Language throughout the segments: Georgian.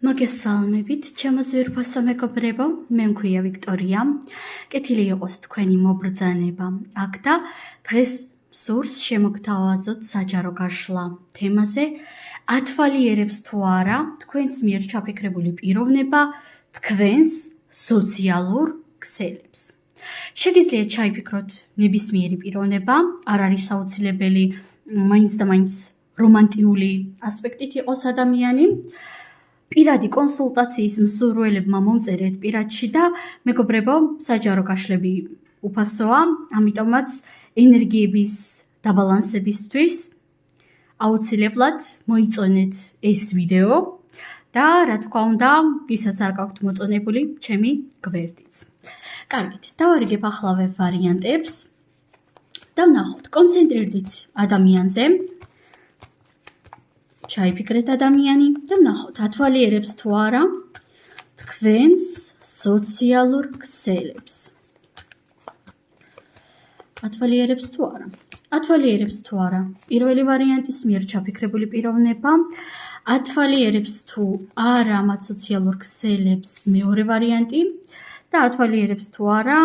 მოგესალმებით, ჩემო ძვირფასო მეგობრებო, მე მქვია ვიქტორია. კეთილი იყოს თქვენი მობრძანება აქ და დღეს სურს შემოგთავაზოთ საჯარო გაშლა თემაზე ათვალიერებს თუ არა თქვენს მიერ ჩაფიქრებული პიროვნება თქვენს სოციალურ ქსელებს. შეგიძლიათ ჩაიფიქროთ ნებისმიერი პიროვნება, არ არის აუცილებელი მაინც და მაინც რომანტიული ასპექტით იყოს ადამიანი. პირადი კონსულტაციის მსურველებმა მომწერეთ პირადში და მეგობრებო, საჯარო გაშლები უფასოა, ამიტომაც ენერგიების დაბალანსებისთვის აუცილებლად მოიწონეთ ეს ვიდეო და რა თქმა უნდა, ვისაც არ გაქვთ მოწონებული, ჩემი გვერდიც. კარგით, დავარიგებ ახლა ვებ ვარიანტებს და ვნახოთ, კონცენტრირდით ადამიანზე. ჩაიფიქრეთ ადამიანი და ვნახოთ, ათვალიერებს თუ არა თქვენს სოციალურ ქსელებს. ათვალიერებს თუ არა. ათვალიერებს თუ არა. პირველი ვარიანტის მიერ ჩაფიქრებული პიროვნება. ათვალიერებს თუ არა მათ სოციალურ ქსელებს მეორე ვარიანტი და ათვალიერებს თუ არა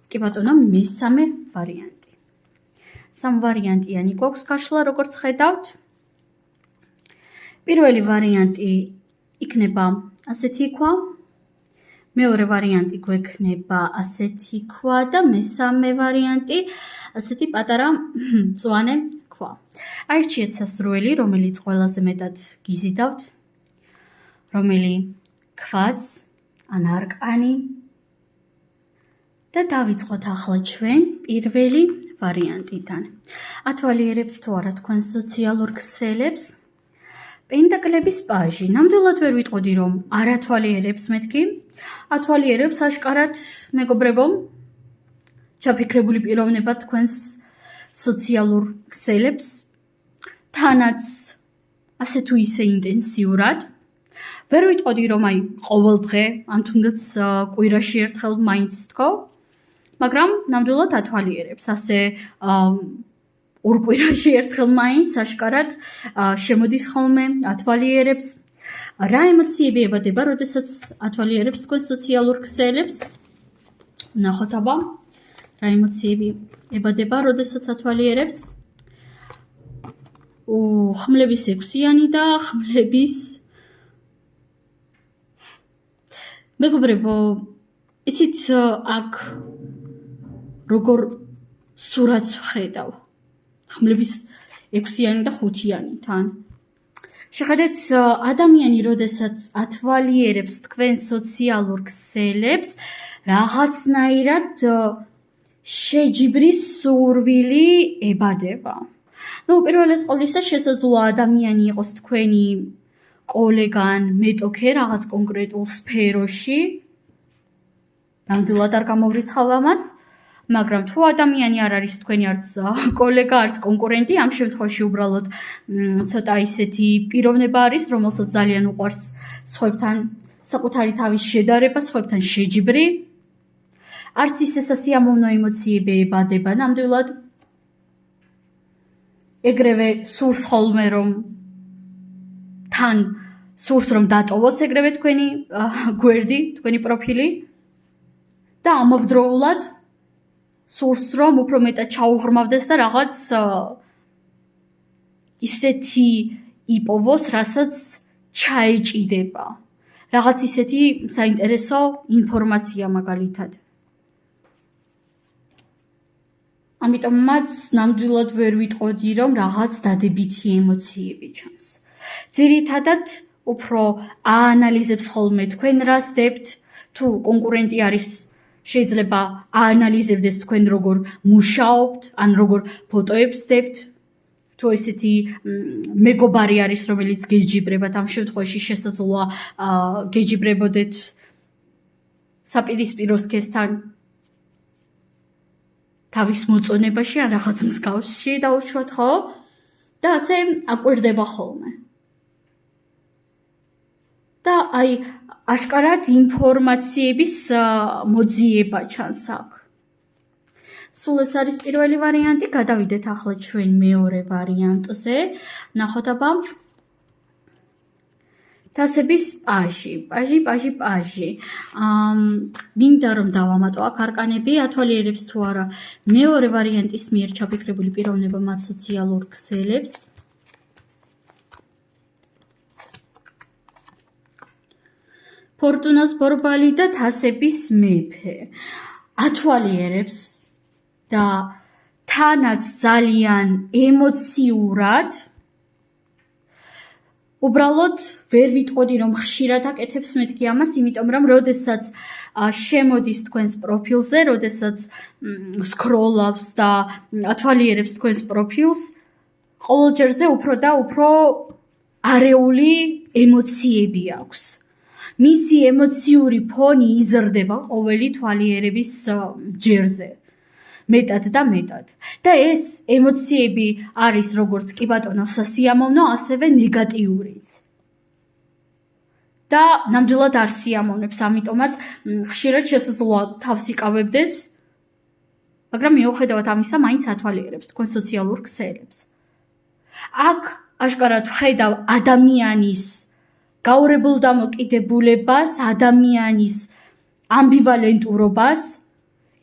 კი ბატონო მესამე ვარიანტი. სამ ვარიანტიანი გვაქვს გაშლა, როგორც ხედავთ. პირველი ვარიანტი იქნება ასეთი იქვა, მეორე ვარიანტი გვექნება ასეთი ქვა და მესამე ვარიანტი ასეთი პატარა მწვანე ქვა. აირჩიეთ სასურველი, რომელიც ყველაზე მეტად გიზიდავთ, რომელი ქვაც ან არკანი და დავიწყოთ ახლა ჩვენ პირველი ვარიანტიდან. ათვალიერებს თუ არა თქვენ სოციალურ ქსელებს. პენტაკლების პაჟი. ნამდვილად ვერ ვიტყოდი, რომ არ ათვალიერებს მეთქი. ათვალიერებს აშკარად, მეგობრებო, ჩაფიქრებული პიროვნება თქვენს სოციალურ ქსელებს. თანაც ასე თუ ისე ინტენსიურად. ვერ ვიტყოდი, რომ აი ყოველ დღე, ან თუნდაც კვირაში ერთხელ მაინც თქო, მაგრამ ნამდვილად ათვალიერებს. ასე ორ კვირაში ერთხელ მაინც აშკარად შემოდის ხოლმე ათვალიერებს. რა ემოციები ებადება, როდესაც ათვალიერებს თქვენ სოციალურ ქსელებს? ვნახოთ აბა, რა ემოციები ებადება, როდესაც ათვალიერებს? ხმლების 6-იანი და ხმლების მეგობრებო, იცით აქ როგორ სურათს ვხედავ? ხმლების 6-იანი და 5-იანი თან. შეხედეთ, ადამიანი, როდესაც ათვალიერებს თქვენ სოციალურ ქსელებს, რაღაცნაირად შეჯიბრის სურვილი ებადება. პირველის ყოვლისა შესაძლოა ადამიანი იყოს თქვენი კოლეგა ან მეტოქე რაღაც კონკრეტულ სფეროში. ნამდვილად არ გამოვრიცხავ ამას. მაგრამ თუ ადამიანი არ არის თქვენი არც კოლეგა, არც კონკურენტი, ამ შემთხვევაში უბრალოდ ცოტა ისეთი პიროვნება არის, რომელსაც ძალიან უყვარს სხვებთან საკუთარი თავის შედარება, სხვებთან შეჯიბრი. არც ისე სასიამოვნო ემოციები ებადება, ნამდვილად ეგრევე სურს ხოლმე, რომ თან სურს რომ დატოვოს ეგრევე თქვენი გვერდი, თქვენი პროფილი და ამავდროულად სურს რომ უფრო მეტად ჩაუღრმავდეს და რაღაც ისეთი იპოვოს, რასაც ჩაეჭიდება. რაღაც ისეთი საინტერესო ინფორმაცია მაგალითად. ამიტომაც ნამდვილად ვერ ვიტყოდი, რომ რაღაც დადებითი ემოციები ჩანს. ძირითადად უფრო აანალიზებს ხოლმე თქვენ რას დებთ, თუ კონკურენტი არის შეიძლება აანალიზებდეს თქვენ როგორ მუშაობთ, ან როგორ ფოტოებს დებთ, თუ ესეთი მეგობარი არის, რომელიც გეჯიბრებათ, ამ შემთხვევაში შესაძლოა გეჯიბრებოდეთ საპირისპირო სქესთან თავის მოწონებაში, ან რაღაც მსგავსში დაუშვათ, ხო? და ასე აკვირდება ხოლმე. და აი აშკარად ინფორმაციების მოძიება ჩანს აქ. სულ ეს არის პირველი ვარიანტი, გადავიდეთ ახლა ჩვენ მეორე ვარიანტზე. ნახოთ აბა. თასების პაჟი. მინდა რომ დავამატო აქ არკანები, ათვალიერებს თუ არა მეორე ვარიანტის მიერ ჩაფიქრებული პიროვნება მათ სოციალურ ქსელებს. ფორტუნას ბორბალი და თასების მეფე. ათვალიერებს და თანაც ძალიან ემოციურად უბრალოდ ვერ ვიტყოდი რომ ხშირად აკეთებს მეთქი ამას, იმიტომ რომ როდესაც შემოდის თქვენს პროფილზე, როდესაც სკროლავს და ათვალიერებს თქვენს პროფილს, ყოველ ჯერზე უფრო და უფრო არეული ემოციები აქვს. მისი ემოციური ფონი იზრდება ყოველი თვალიერების ჯერზე. მეტად და მეტად. და ეს ემოციები არის როგორც კი ბატონო სასიამოვნო, ასევე ნეგატიურიც. და ნამდვილად არ სიამოვნებს, ამიტომაც ხშირად შესაძლოა თავს იკავებდეს, მაგრამ მიუხედავად ამისა, მაინც ათვალიერებს თქვენ სოციალურ ქსელებს. აქ აშკარად ვხედავ ადამიანის გაურებულ დამოკიდებულებას, ადამიანის ამბივალენტურობას,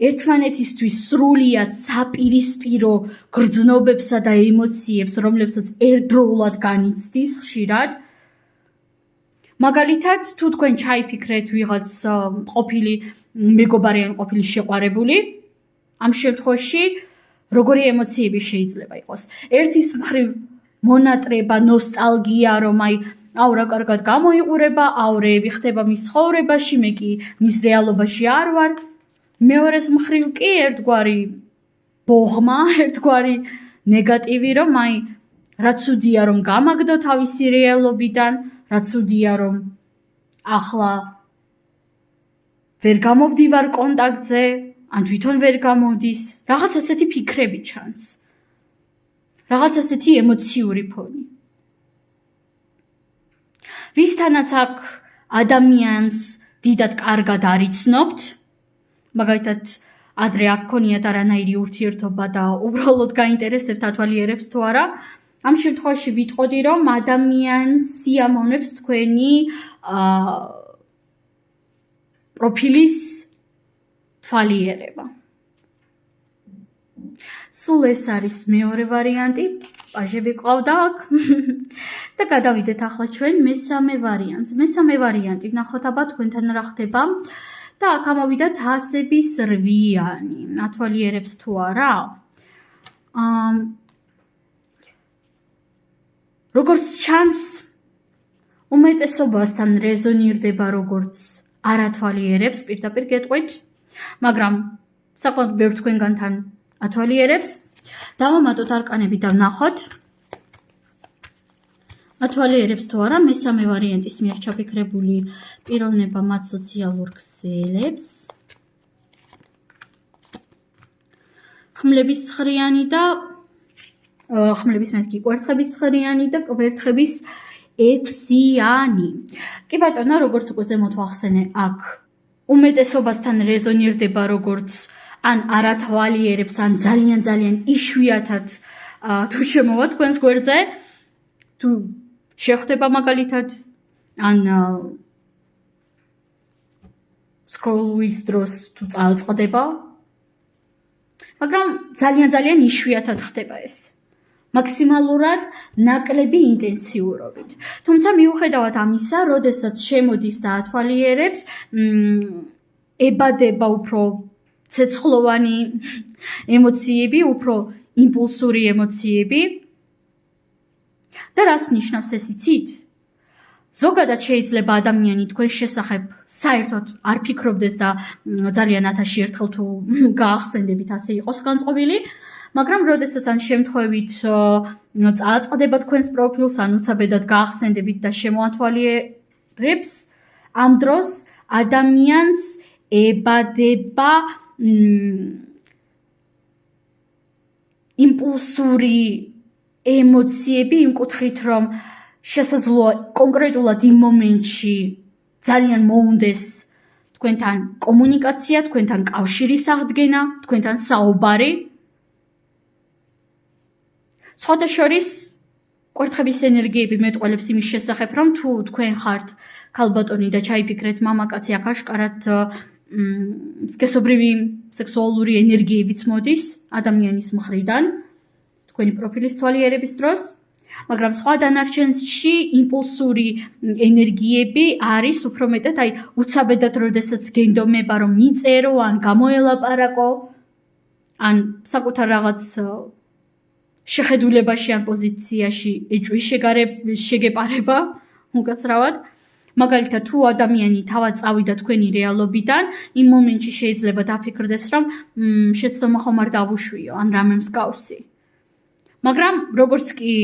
ერთმანეთისთვის სრულიად საპირისპირო გრძნობებსა და ემოციებს, რომლებსაც ერთდროულად განიცდის ხშირად. მაგალითად, თუ თქვენ ჩაიფიქრეთ ვიღაც ყოფილი მეგობარი ან ყოფილი შეყვარებული, ამ შემთხვევაში როგორი ემოციები შეიძლება იყოს? ერთის მხრივ მონატრება, ნოსტალგია, რომ რა კარგად გამოიყურება, აურეები ხდება მის ცხოვრებაში, მე კი მის რეალობაში არ ვარ. მეორეს მხრივ კი ერთგვარი ბოღმა, ერთგვარი ნეგატივი, რომ რა ცუდია რომ გამაგდო თავისი რეალობიდან, რა ცუდია რომ ახლა ვერ გამოვდივარ კონტაქტზე, ან თვითონ ვერ გამოვდის, რაღაც ასეთი ფიქრები ჩანს. რაღაც ასეთი ემოციური ფონი. ვისთანაც აქ ადამიანს დიდად კარგად არ იცნობთ, მაგალითად, ადრე აქ გქონიათ არანაირი ურთიერთობა და უბრალოდ გაინტერესებთ ათვალიერებს თუ არა, ამ შემთხვევაში ვიტყოდი, რომ ადამიანს სიამოვნებს თქვენი პროფილის თვალიერება. სულ ეს არის მეორე ვარიანტი, პაჟები ყავდა აქ. და გადავიდეთ ახლა ჩვენ მესამე ვარიანტს. მესამე ვარიანტი, ნახოთ აბა თქვენთან რა ხდება. და აქ ამოვიდა თასების რვიანი. ათვალიერებს თუ არა? როგორც ჩანს, უმეტესობასთან რეზონირდება როგორც არათვალიერებს, პირდაპირ გეტყვით, მაგრამ საკმაოდ ბევრ თქვენგანთან ათვალიერებს. დავამატოთ არკანები და ვნახოთ. ათვალიერებს თუ არა, მესამე ვარიანტის მიერ ჩაფიქრებული პიროვნება მათ სოციალურ ქსელებს. ხმლების ცხრიანი და ხმლების მეთქი კვერთხების ცხრიანი და კვერთხების 6-იანი. კი ბატონო, როგორც უკვე ზემოთ ვახსენე, აქ უმეტესობასთან რეზონირდება როგორც ან არათვალიერებს, ან ძალიან იშვიათად თუ შემოვა თქვენს გვერდზე, თუ შეხვდება მაგალითად, ან სკროლვის დროს თუ წააწყდება, მაგრამ ძალიან იშვიათად ხდება ეს. მაქსიმალურად ნაკლები ინტენსიურობით. თუმცა მიუხედავად ამისა, როდესაც შემოდის და ათვალიერებს, ებადება უფრო ცეცხლოვანი ემოციები, უფრო იმპულსური ემოციები. და რას ნიშნავს ეს იცით? ზოგადად შეიძლება ადამიანი თქვენ შესახებ საერთოდ არ ფიქრობდეს და ძალიან 1000 ერთხელ თუ გაახსენდებით ასე იყოს განწყობილი, მაგრამ როდესაც ან შემთხვევით წააწყდება თქვენს პროფილს, ან უცაბედად გაახსენდებით და შემოათვალიერებს, ამ დროს ადამიანს ებადება იმპულსური ემოციები იმ კუთხით, რომ შესაძლოა კონკრეტულად იმ მომენტში ძალიან მოუნდეს თქვენთან კომუნიკაცია, თქვენთან კავშირის აღდგენა, თქვენთან საუბარი. სხვათა შორის კვერთხების ენერგიები მეტყველებს იმის შესახებ, რომ თუ თქვენ ხართ ქალბატონი და ჩაიფიქრეთ მამაკაცი აქ აშკარად სქესობრივი სექსუალური ენერგიებიც მოდის ადამიანის მხრიდან თქვენი პროფილის თვალიერების დროს, მაგრამ სხვა დანარჩენში იმპულსური ენერგიები არის უფრო მეტად, აი უცაბედად როდესაც გენდომება რომ მიწერო ან გამოელაპარაკო, ან საკუთარ რაღაც შეხედულებაში ან პოზიციაში ეჭვის შეგეპარება, უკაცრავად. მაგალითად, თუ ადამიანი თავად წავიდა თქვენი რეალობიდან, იმ მომენტში შეიძლება დაფიქრდეს, რომ შეცდომა ხომ არ დავუშვიო, ან რამე მსგავსი. მაგრამ როგორც კი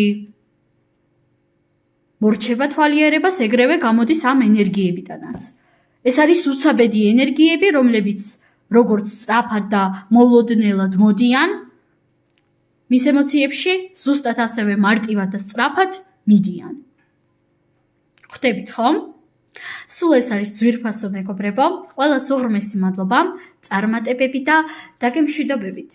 მორჩება თვალიერებას, ეგრევე გამოდის ამ ენერგიებიდანაც. ეს არის უცაბედი ენერგიები, რომლებიც როგორც სწრაფად და მოულოდნელად მოდიან, მის ემოციებში ზუსტად ასევე მარტივად და სწრაფად მიდიან. ხვდებით ხომ? სულ ეს არის ძვირფასო მეგობრებო, ყველას უღრმესი მადლობა, წარმატებები და დაგემშვიდობებით.